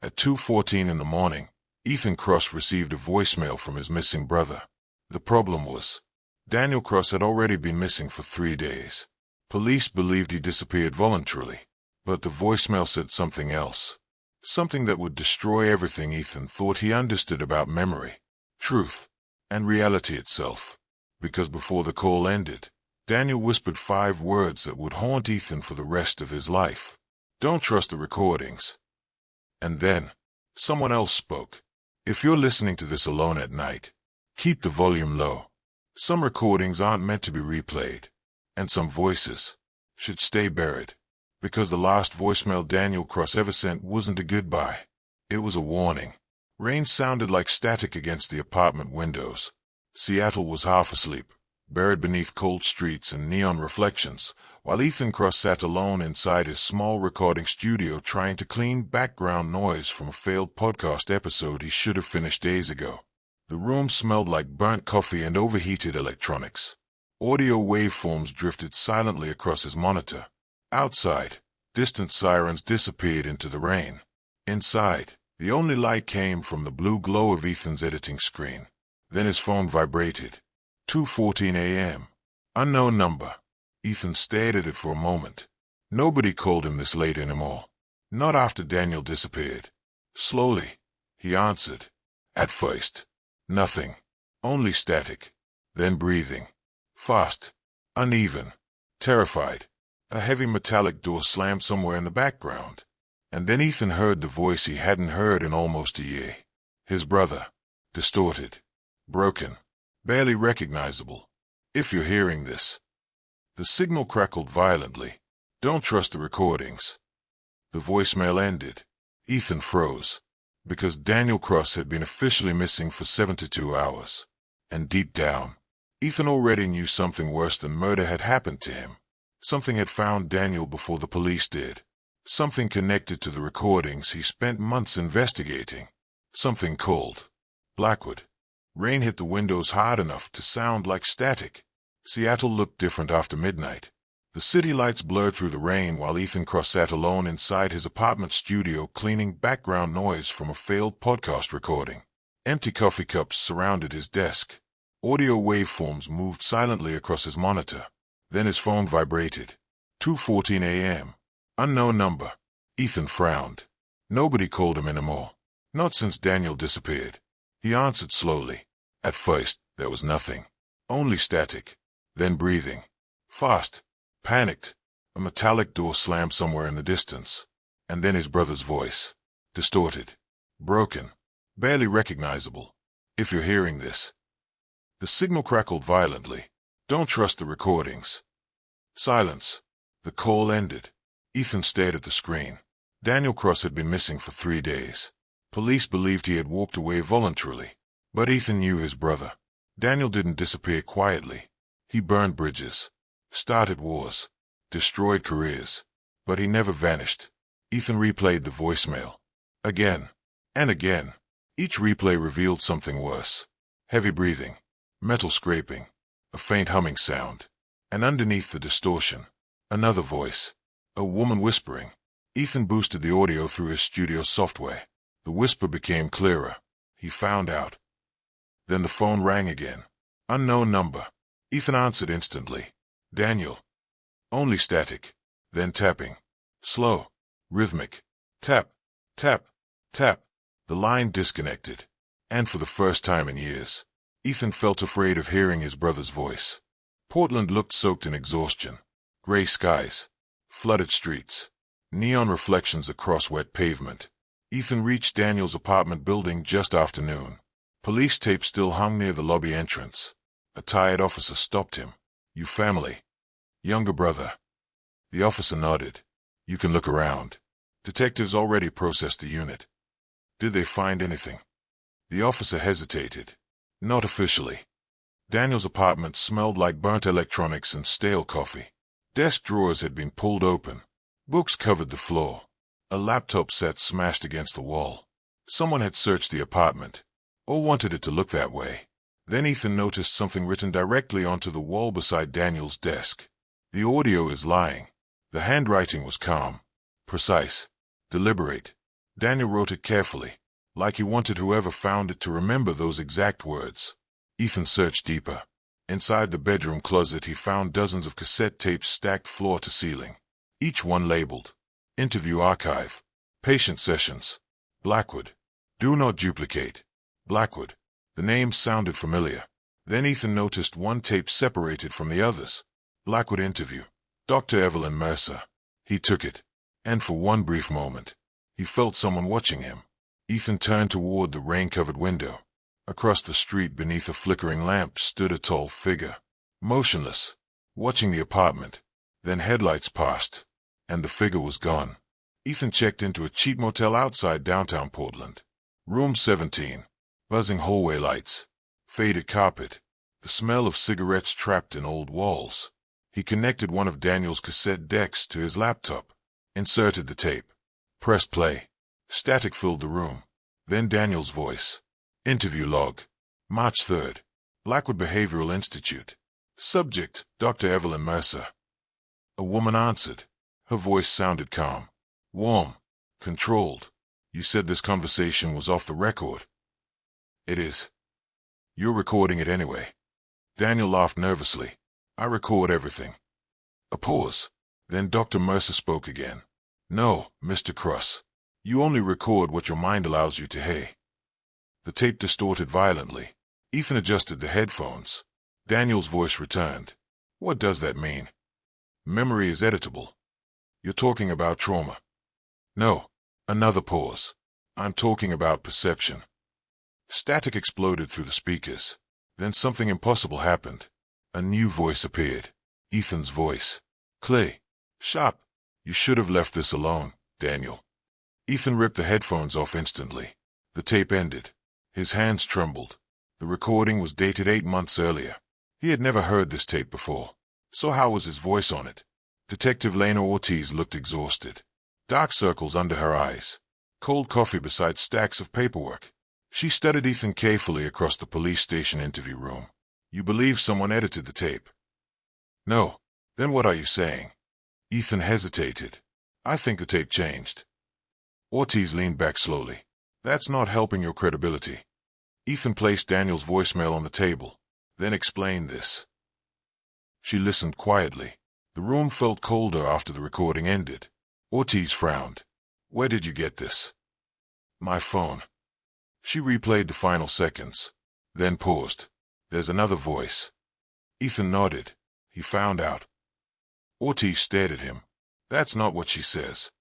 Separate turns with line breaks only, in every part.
At 2:14 in the morning, Ethan Cross received a voicemail from his missing brother. The problem was, Daniel Cross had already been missing for 3 days. Police believed he disappeared voluntarily, but the voicemail said something else. Something that would destroy everything Ethan thought he understood about memory, truth, and reality itself. Because before the call ended, Daniel whispered 5 words that would haunt Ethan for the rest of his life. Don't trust the recordings. And then, someone else spoke. If you're listening to this alone at night, keep the volume low. Some recordings aren't meant to be replayed, and some voices should stay buried. Because the last voicemail Daniel Cross ever sent wasn't a goodbye. It was a warning. Rain sounded like static against the apartment windows. Seattle was half asleep, buried beneath cold streets and neon reflections, while Ethan Cross sat alone inside his small recording studio trying to clean background noise from a failed podcast episode he should have finished days ago. The room smelled like burnt coffee and overheated electronics. Audio waveforms drifted silently across his monitor. Outside, distant sirens disappeared into the rain. Inside, the only light came from the blue glow of Ethan's editing screen. Then his phone vibrated. 2:14 a.m. Unknown number. Ethan stared at it for a moment. Nobody called him this late anymore. Not after Daniel disappeared. Slowly, he answered. At first, nothing. Only static. Then breathing. Fast. Uneven. Terrified. A heavy metallic door slammed somewhere in the background. And then Ethan heard the voice he hadn't heard in almost a year. His brother. Distorted. Broken. Barely recognizable. If you're hearing this. The signal crackled violently. Don't trust the recordings. The voicemail ended. Ethan froze. Because Daniel Cross had been officially missing for 72 hours. And deep down, Ethan already knew something worse than murder had happened to him. Something had found Daniel before the police did. Something connected to the recordings he spent months investigating. Something called Blackwood. Rain hit the windows hard enough to sound like static. Seattle looked different after midnight. The city lights blurred through the rain while Ethan Cross sat alone inside his apartment studio cleaning background noise from a failed podcast recording. Empty coffee cups surrounded his desk. Audio waveforms moved silently across his monitor. Then his phone vibrated. 2:14 a.m. Unknown number. Ethan frowned. Nobody called him anymore. Not since Daniel disappeared. He answered slowly. At first, there was nothing. Only static. Then breathing. Fast. Panicked. A metallic door slammed somewhere in the distance. And then his brother's voice. Distorted. Broken. Barely recognizable. If you're hearing this. The signal crackled violently. Don't trust the recordings. Silence. The call ended. Ethan stared at the screen. Daniel Cross had been missing for 3 days. Police believed he had walked away voluntarily. But Ethan knew his brother. Daniel didn't disappear quietly. He burned bridges. Started wars. Destroyed careers. But he never vanished. Ethan replayed the voicemail. Again. And again. Each replay revealed something worse. Heavy breathing. Metal scraping. A faint humming sound. And underneath the distortion, another voice. A woman whispering. Ethan boosted the audio through his studio software. The whisper became clearer. He found out. Then the phone rang again. Unknown number. Ethan answered instantly. Daniel. Only static. Then tapping. Slow. Rhythmic. Tap. Tap. Tap. The line disconnected. And for the first time in years, Ethan felt afraid of hearing his brother's voice. Portland looked soaked in exhaustion. Gray skies. Flooded streets. Neon reflections across wet pavement. Ethan reached Daniel's apartment building just after noon. Police tape still hung near the lobby entrance. A tired officer stopped him. You family? Younger brother. The officer nodded. You can look around. Detectives already processed the unit. Did they find anything? The officer hesitated. Not officially. Daniel's apartment smelled like burnt electronics and stale coffee. Desk drawers had been pulled open. Books covered the floor. A laptop sat smashed against the wall. Someone had searched the apartment, or wanted it to look that way. Then Ethan noticed something written directly onto the wall beside Daniel's desk. The audio is lying. The handwriting was calm, precise, deliberate. Daniel wrote it carefully, like he wanted whoever found it to remember those exact words. Ethan searched deeper. Inside the bedroom closet he found dozens of cassette tapes stacked floor to ceiling, each one labeled Interview Archive, Patient Sessions, Blackwood, Do Not Duplicate, Blackwood. The names sounded familiar. Then Ethan noticed one tape separated from the others. Blackwood Interview, Dr. Evelyn Mercer. He took it, and for one brief moment, he felt someone watching him. Ethan turned toward the rain-covered window. Across the street beneath a flickering lamp stood a tall figure, motionless, watching the apartment. Then headlights passed, and the figure was gone. Ethan checked into a cheap motel outside downtown Portland. Room 17. Buzzing hallway lights. Faded carpet. The smell of cigarettes trapped in old walls. He connected one of Daniel's cassette decks to his laptop. Inserted the tape. Pressed play. Static filled the room. Then Daniel's voice. Interview log. March 3rd. Blackwood Behavioral Institute. Subject, Dr. Evelyn Mercer. A woman answered. Her voice sounded calm. Warm. Controlled. You said this conversation was off the record. It is. You're recording it anyway. Daniel laughed nervously. I record everything. A pause. Then Dr. Mercer spoke again. No, Mr. Cross. You only record what your mind allows you to hear. The tape distorted violently. Ethan adjusted the headphones. Daniel's voice returned. What does that mean? Memory is editable. You're talking about trauma. No. Another pause. I'm talking about perception. Static exploded through the speakers. Then something impossible happened. A new voice appeared. Ethan's voice. Clay. Sharp. You should have left this alone, Daniel. Ethan ripped the headphones off instantly. The tape ended. His hands trembled. The recording was dated 8 months earlier. He had never heard this tape before. So how was his voice on it? Detective Lena Ortiz looked exhausted. Dark circles under her eyes. Cold coffee beside stacks of paperwork. She studied Ethan carefully across the police station interview room. You believe someone edited the tape? No. Then what are you saying? Ethan hesitated. I think the tape changed. Ortiz leaned back slowly. That's not helping your credibility. Ethan placed Daniel's voicemail on the table, then explained this. She listened quietly. The room felt colder after the recording ended. Ortiz frowned. Where did you get this? My phone. She replayed the final seconds, then paused. There's another voice. Ethan nodded. He found out. Ortiz stared at him. That's not what she says.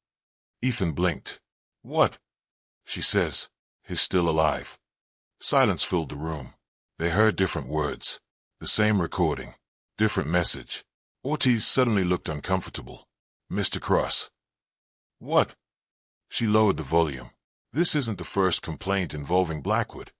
Ethan blinked. What? She says, he's still alive. Silence filled the room. They heard different words. The same recording. Different message. Ortiz suddenly looked uncomfortable. Mr. Cross. What? She lowered the volume. This isn't the first complaint involving Blackwood.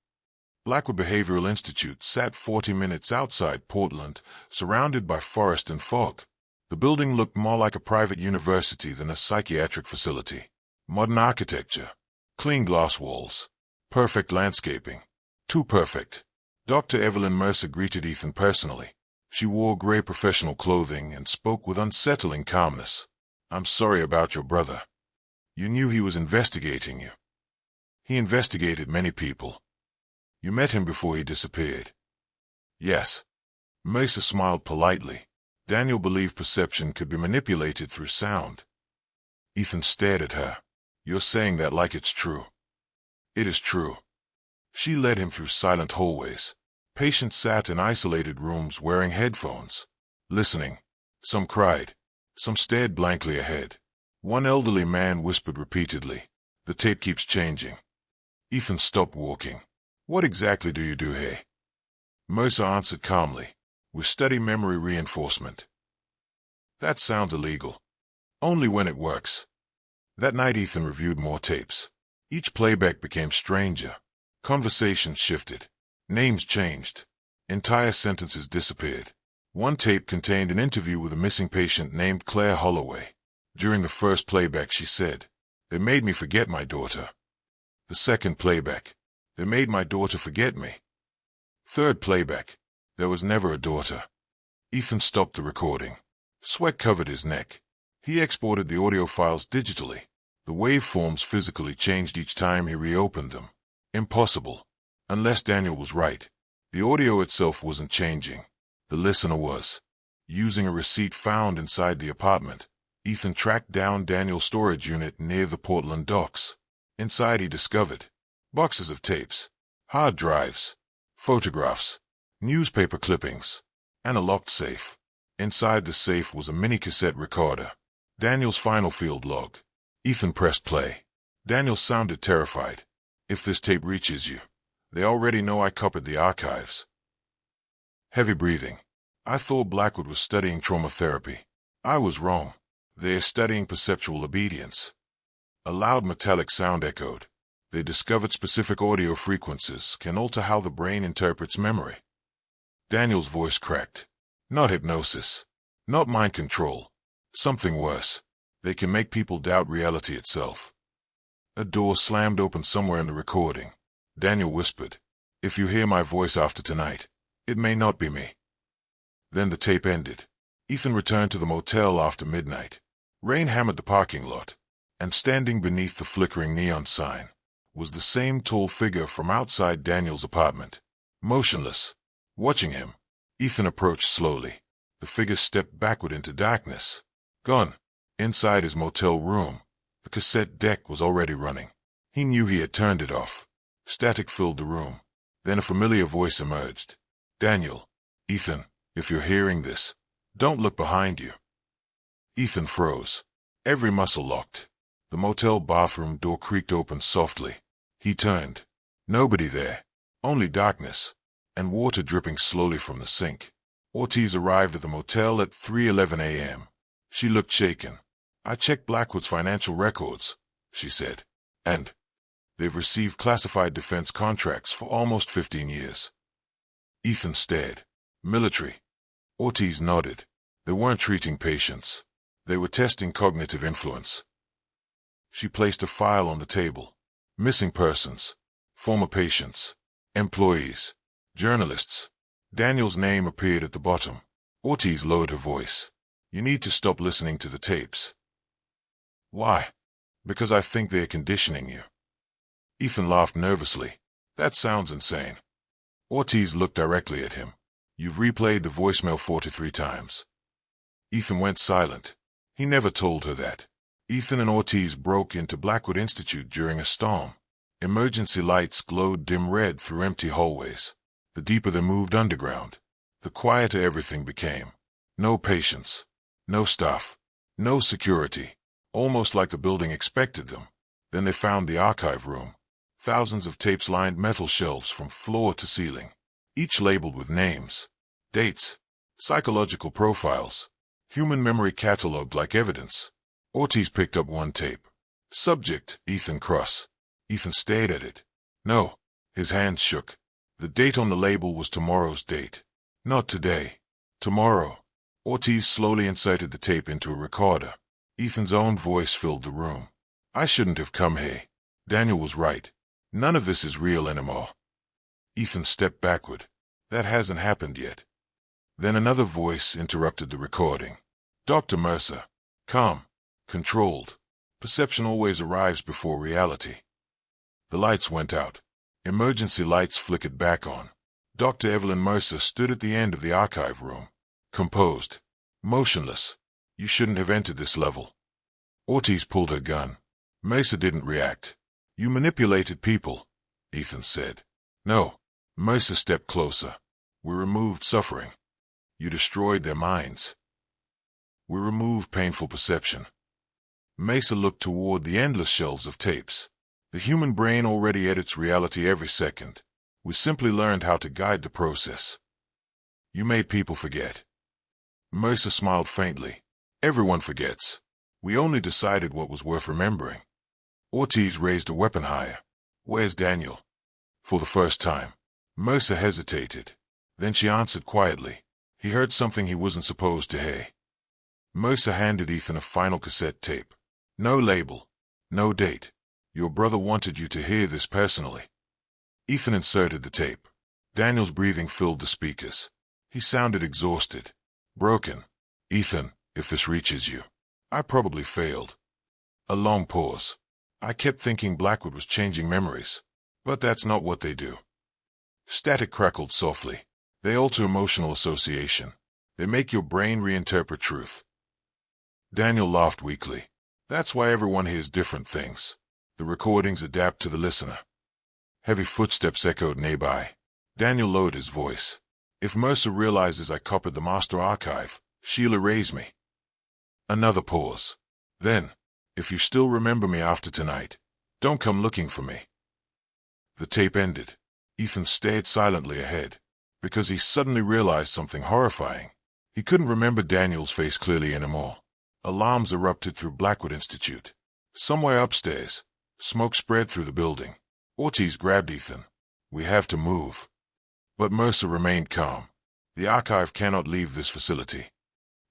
Blackwood Behavioral Institute sat 40 minutes outside Portland, surrounded by forest and fog. The building looked more like a private university than a psychiatric facility. Modern architecture. Clean glass walls. Perfect landscaping. Too perfect. Dr. Evelyn Mercer greeted Ethan personally. She wore gray professional clothing and spoke with unsettling calmness. I'm sorry about your brother. You knew he was investigating you. He investigated many people. You met him before he disappeared. Yes. Mercer smiled politely. Daniel believed perception could be manipulated through sound. Ethan stared at her. You're saying that like it's true. It is true. She led him through silent hallways. Patients sat in isolated rooms wearing headphones, listening. Some cried. Some stared blankly ahead. One elderly man whispered repeatedly. The tape keeps changing. Ethan stopped walking. What exactly do you do here? Mercer answered calmly. We study memory reinforcement. That sounds illegal. Only when it works. That night Ethan reviewed more tapes. Each playback became stranger. Conversations shifted. Names changed. Entire sentences disappeared. One tape contained an interview with a missing patient named Claire Holloway. During the first playback she said, "They made me forget my daughter." The second playback, "They made my daughter forget me." Third playback, "There was never a daughter." Ethan stopped the recording. Sweat covered his neck. He exported the audio files digitally. The waveforms physically changed each time he reopened them. Impossible. Unless Daniel was right. The audio itself wasn't changing. The listener was. Using a receipt found inside the apartment, Ethan tracked down Daniel's storage unit near the Portland docks. Inside he discovered boxes of tapes, hard drives, photographs, newspaper clippings, and a locked safe. Inside the safe was a mini cassette recorder. Daniel's final field log. Ethan pressed play. Daniel sounded terrified. If this tape reaches you, they already know I copied the archives. Heavy breathing. I thought Blackwood was studying trauma therapy. I was wrong. They are studying perceptual obedience. A loud metallic sound echoed. They discovered specific audio frequencies can alter how the brain interprets memory. Daniel's voice cracked. Not hypnosis. Not mind control. Something worse. They can make people doubt reality itself. A door slammed open somewhere in the recording. Daniel whispered, "If you hear my voice after tonight, it may not be me." Then the tape ended. Ethan returned to the motel after midnight. Rain hammered the parking lot, and standing beneath the flickering neon sign was the same tall figure from outside Daniel's apartment. Motionless, watching him, Ethan approached slowly. The figure stepped backward into darkness. Gone. Inside his motel room, the cassette deck was already running. He knew he had turned it off. Static filled the room. Then a familiar voice emerged. "Daniel, Ethan, if you're hearing this, don't look behind you." Ethan froze. Every muscle locked. The motel bathroom door creaked open softly. He turned. Nobody there. Only darkness, and water dripping slowly from the sink. Ortiz arrived at the motel at 3:11 a.m. She looked shaken. "I checked Blackwood's financial records," she said. "And they've received classified defense contracts for almost 15 years. Ethan stared. "Military." Ortiz nodded. They weren't treating patients. They were testing cognitive influence. She placed a file on the table. Missing persons, former patients, employees, journalists. Daniel's name appeared at the bottom. Ortiz lowered her voice. "You need to stop listening to the tapes." "Why?" "Because I think they are conditioning you." Ethan laughed nervously. "That sounds insane." Ortiz looked directly at him. "You've replayed the voicemail 43 times. Ethan went silent. He never told her that. Ethan and Ortiz broke into Blackwood Institute during a storm. Emergency lights glowed dim red through empty hallways. The deeper they moved underground, the quieter everything became. No patients, no staff, no security, almost like the building expected them. Then they found the archive room. Thousands of tapes lined metal shelves from floor to ceiling, each labeled with names, dates, psychological profiles, human memory cataloged like evidence. Ortiz picked up one tape. Subject, Ethan Cross. Ethan stared at it. No. His hands shook. The date on the label was tomorrow's date. Not today. Tomorrow. Ortiz slowly inserted the tape into a recorder. Ethan's own voice filled the room. "I shouldn't have come here. Daniel was right. None of this is real anymore." Ethan stepped backward. "That hasn't happened yet." Then another voice interrupted the recording. "Dr. Mercer. Calm. Controlled. Perception always arrives before reality." The lights went out. Emergency lights flickered back on. Dr. Evelyn Mercer stood at the end of the archive room. Composed. Motionless. "You shouldn't have entered this level." Ortiz pulled her gun. Mercer didn't react. "You manipulated people," Ethan said. "No." Mercer stepped closer. "We removed suffering. You destroyed their minds. We removed painful perception." Mesa looked toward the endless shelves of tapes. "The human brain already edits reality every second. We simply learned how to guide the process. You made people forget." Mercer smiled faintly. "Everyone forgets. We only decided what was worth remembering." Ortiz raised a weapon higher. "Where's Daniel?" For the first time, Mercer hesitated. Then she answered quietly. "He heard something he wasn't supposed to hear." Mercer handed Ethan a final cassette tape. "No label. No date. Your brother wanted you to hear this personally." Ethan inserted the tape. Daniel's breathing filled the speakers. He sounded exhausted. Broken. "Ethan, if this reaches you, I probably failed." A long pause. I kept thinking Blackwood was changing memories, but that's not what they do. Static crackled softly. They alter emotional association. They make your brain reinterpret truth. Daniel laughed weakly. That's why everyone hears different things. The recordings adapt to the listener. Heavy footsteps echoed nearby. Daniel lowered his voice. If Mercer realizes I copied the master archive, she'll erase me. Another pause. Then, if you still remember me after tonight, don't come looking for me. The tape ended. Ethan stared silently ahead, because he suddenly realized something horrifying. He couldn't remember Daniel's face clearly anymore. Alarms erupted through Blackwood Institute. Somewhere upstairs, smoke spread through the building. Ortiz grabbed Ethan. We have to move. But Mercer remained calm. The archive cannot leave this facility.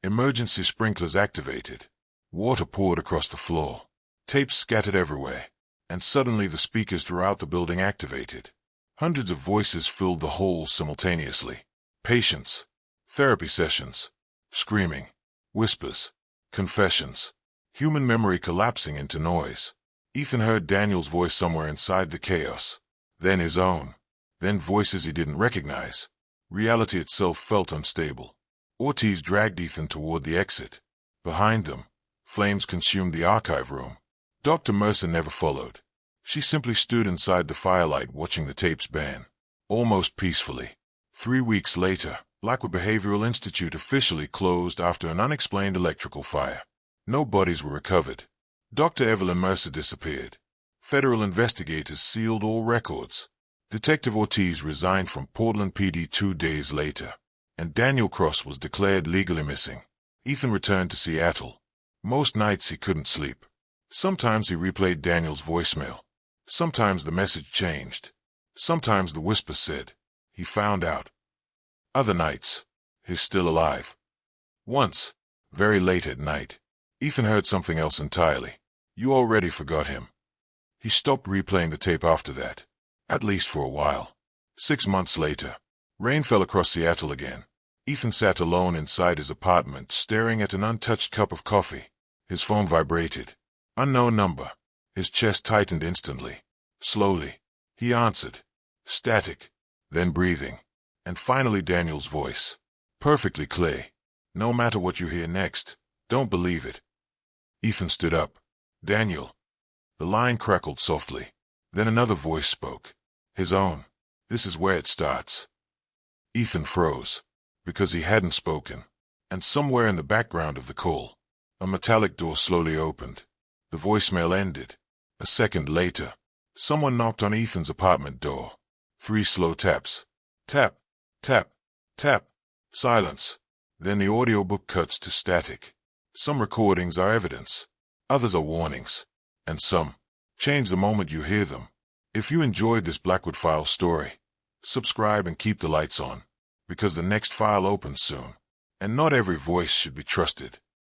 Emergency sprinklers activated. Water poured across the floor. Tapes scattered everywhere. And suddenly the speakers throughout the building activated. Hundreds of voices filled the halls simultaneously. Patients. Therapy sessions. Screaming. Whispers. Confessions. Human memory collapsing into noise. Ethan heard Daniel's voice somewhere inside the chaos. Then his own. Then voices he didn't recognize. Reality itself felt unstable. Ortiz dragged Ethan toward the exit. Behind them, flames consumed the archive room. Dr. Mercer never followed. She simply stood inside the firelight watching the tapes burn. Almost peacefully. 3 weeks later, Blackwood Behavioral Institute officially closed after an unexplained electrical fire. No bodies were recovered. Dr. Evelyn Mercer disappeared. Federal investigators sealed all records. Detective Ortiz resigned from Portland PD 2 days later, and Daniel Cross was declared legally missing. Ethan returned to Seattle. Most nights he couldn't sleep. Sometimes he replayed Daniel's voicemail. Sometimes the message changed. Sometimes the whisper said, "He found out." Other nights, he's still alive. Once, very late at night, Ethan heard something else entirely. You already forgot him. He stopped replaying the tape after that, at least for a while. 6 months later, rain fell across Seattle again. Ethan sat alone inside his apartment, staring at an untouched cup of coffee. His phone vibrated. Unknown number. His chest tightened instantly. Slowly, he answered. Static, then breathing. And finally Daniel's voice. Perfectly clear. No matter what you hear next, don't believe it. Ethan stood up. Daniel. The line crackled softly. Then another voice spoke. His own. This is where it starts. Ethan froze, because he hadn't spoken. And somewhere in the background of the call, a metallic door slowly opened. The voicemail ended. A second later, someone knocked on Ethan's apartment door. 3 slow taps. Tap, tap, tap. Silence. Then the audiobook cuts to static. Some recordings are evidence. Others are warnings. And some change the moment you hear them. If you enjoyed this Blackwood Files story, subscribe and keep the lights on, because the next file opens soon. And not every voice should be trusted.